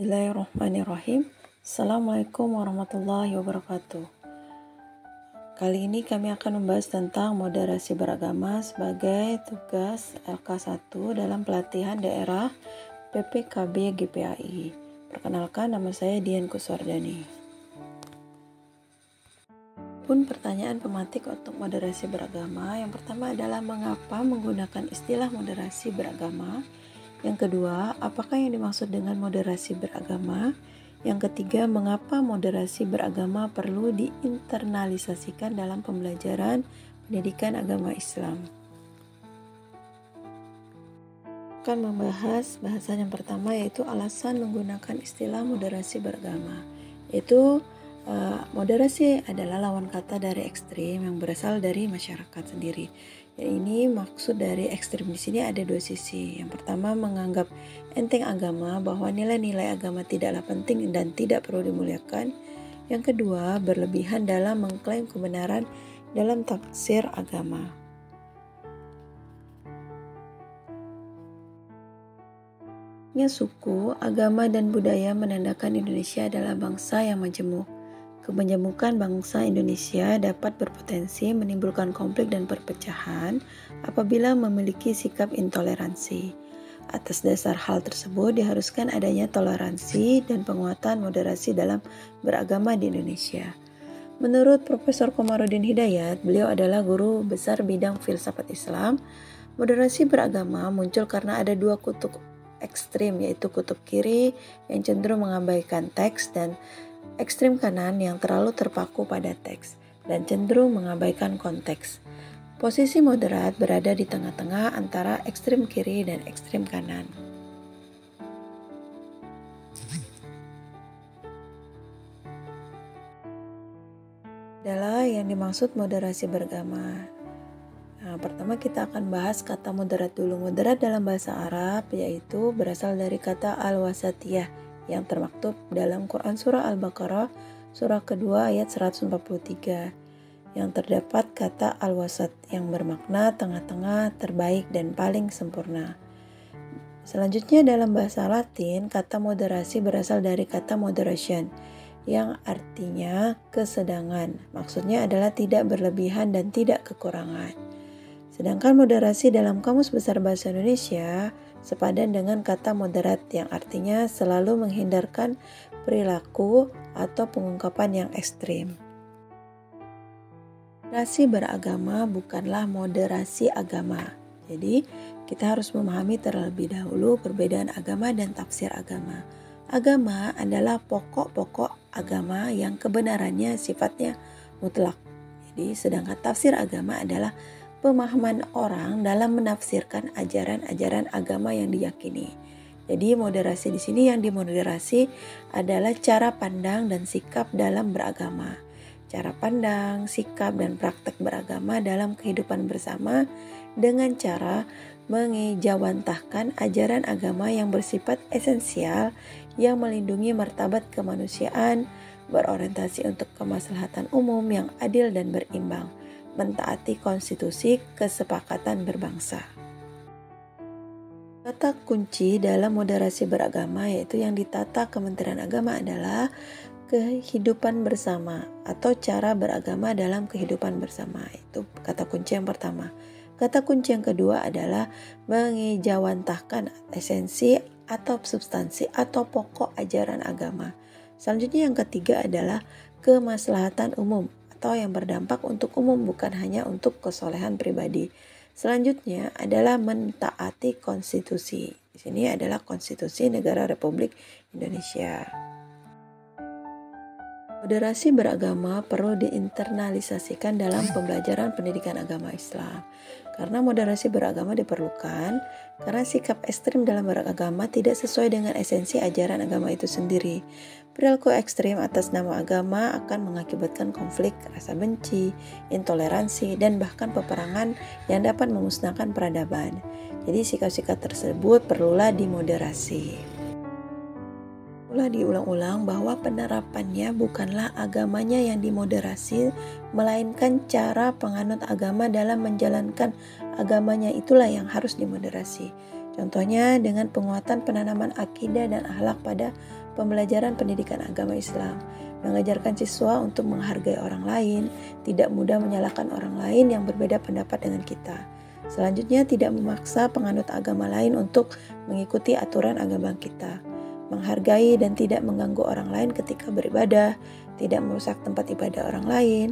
Bismillahirrahmanirrahim. Assalamualaikum warahmatullahi wabarakatuh. Kali ini kami akan membahas tentang moderasi beragama sebagai tugas LK1 dalam pelatihan daerah PPKB GPAI. Perkenalkan, nama saya Dian Kuswardani. Pun pertanyaan pematik untuk moderasi beragama. Yang pertama adalah mengapa menggunakan istilah moderasi beragama? Yang kedua, apakah yang dimaksud dengan moderasi beragama? Yang ketiga, mengapa moderasi beragama perlu diinternalisasikan dalam pembelajaran pendidikan agama Islam? Akan membahas bahasan yang pertama, yaitu alasan menggunakan istilah moderasi beragama. Yaitu moderasi adalah lawan kata dari ekstrim yang berasal dari masyarakat sendiri. Ini maksud dari ekstrim di sini ada dua sisi. Yang pertama, menganggap enteng agama, bahwa nilai-nilai agama tidaklah penting dan tidak perlu dimuliakan. Yang kedua, berlebihan dalam mengklaim kebenaran dalam tafsir agama. Suku, agama, dan budaya menandakan Indonesia adalah bangsa yang majemuk. Kemajemukan bangsa Indonesia dapat berpotensi menimbulkan konflik dan perpecahan apabila memiliki sikap intoleransi. Atas dasar hal tersebut, diharuskan adanya toleransi dan penguatan moderasi dalam beragama di Indonesia. Menurut Profesor Komarudin Hidayat, beliau adalah guru besar bidang filsafat Islam. Moderasi beragama muncul karena ada dua kutub ekstrim, yaitu kutub kiri yang cenderung mengabaikan teks dan ekstrem kanan yang terlalu terpaku pada teks dan cenderung mengabaikan konteks. Posisi moderat berada di tengah-tengah antara ekstrem kiri dan ekstrem kanan. Adalah yang dimaksud moderasi beragama. Pertama kita akan bahas kata moderat dulu. Moderat dalam bahasa Arab yaitu berasal dari kata al-wasatiyah yang termaktub dalam Quran Surah Al-Baqarah surah kedua ayat 143 yang terdapat kata al-wasat yang bermakna tengah-tengah, terbaik, dan paling sempurna. Selanjutnya dalam bahasa Latin, kata moderasi berasal dari kata moderation yang artinya kesedangan. Maksudnya adalah tidak berlebihan dan tidak kekurangan. Sedangkan moderasi dalam Kamus Besar Bahasa Indonesia sepadan dengan kata moderat yang artinya selalu menghindarkan perilaku atau pengungkapan yang ekstrim. Moderasi beragama bukanlah moderasi agama. Jadi kita harus memahami terlebih dahulu perbedaan agama dan tafsir agama. Agama adalah pokok-pokok agama yang kebenarannya sifatnya mutlak. Jadi sedangkan tafsir agama adalah pemahaman orang dalam menafsirkan ajaran-ajaran agama yang diyakini. Jadi moderasi di sini yang dimoderasi adalah cara pandang dan sikap dalam beragama. Cara pandang, sikap, dan praktek beragama dalam kehidupan bersama dengan cara mengejawantahkan ajaran agama yang bersifat esensial yang melindungi martabat kemanusiaan, berorientasi untuk kemaslahatan umum yang adil dan berimbang, mentaati konstitusi kesepakatan berbangsa. Kata kunci dalam moderasi beragama yaitu yang ditata Kementerian Agama adalah kehidupan bersama atau cara beragama dalam kehidupan bersama. Itu kata kunci yang pertama. Kata kunci yang kedua adalah mengejawantahkan esensi atau substansi atau pokok ajaran agama. Selanjutnya yang ketiga adalah kemaslahatan umum atau yang berdampak untuk umum, bukan hanya untuk kesolehan pribadi. Selanjutnya adalah mentaati konstitusi. Di sini adalah Konstitusi Negara Republik Indonesia. Moderasi beragama perlu diinternalisasikan dalam pembelajaran pendidikan agama Islam. Karena moderasi beragama diperlukan karena sikap ekstrim dalam beragama tidak sesuai dengan esensi ajaran agama itu sendiri. Perilaku ekstrim atas nama agama akan mengakibatkan konflik, rasa benci, intoleransi, dan bahkan peperangan yang dapat memusnahkan peradaban. Jadi sikap-sikap tersebut perlulah dimoderasi. Diulang-ulang bahwa penerapannya bukanlah agamanya yang dimoderasi, melainkan cara penganut agama dalam menjalankan agamanya itulah yang harus dimoderasi. Contohnya dengan penguatan penanaman akidah dan akhlak pada pembelajaran pendidikan agama Islam, mengajarkan siswa untuk menghargai orang lain, tidak mudah menyalahkan orang lain yang berbeda pendapat dengan kita. Selanjutnya, tidak memaksa penganut agama lain untuk mengikuti aturan agama kita, menghargai dan tidak mengganggu orang lain ketika beribadah, tidak merusak tempat ibadah orang lain,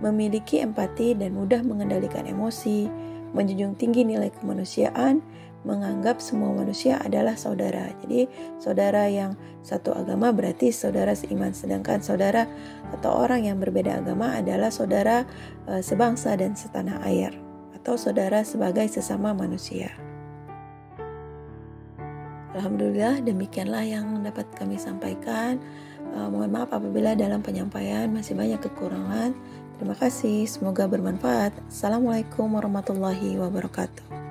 memiliki empati dan mudah mengendalikan emosi, menjunjung tinggi nilai kemanusiaan, menganggap semua manusia adalah saudara. Jadi saudara yang satu agama berarti saudara seiman, sedangkan saudara atau orang yang berbeda agama adalah saudara sebangsa dan setanah air, atau saudara sebagai sesama manusia. Alhamdulillah, demikianlah yang dapat kami sampaikan. Mohon maaf apabila dalam penyampaian masih banyak kekurangan. Terima kasih, semoga bermanfaat. Assalamualaikum warahmatullahi wabarakatuh.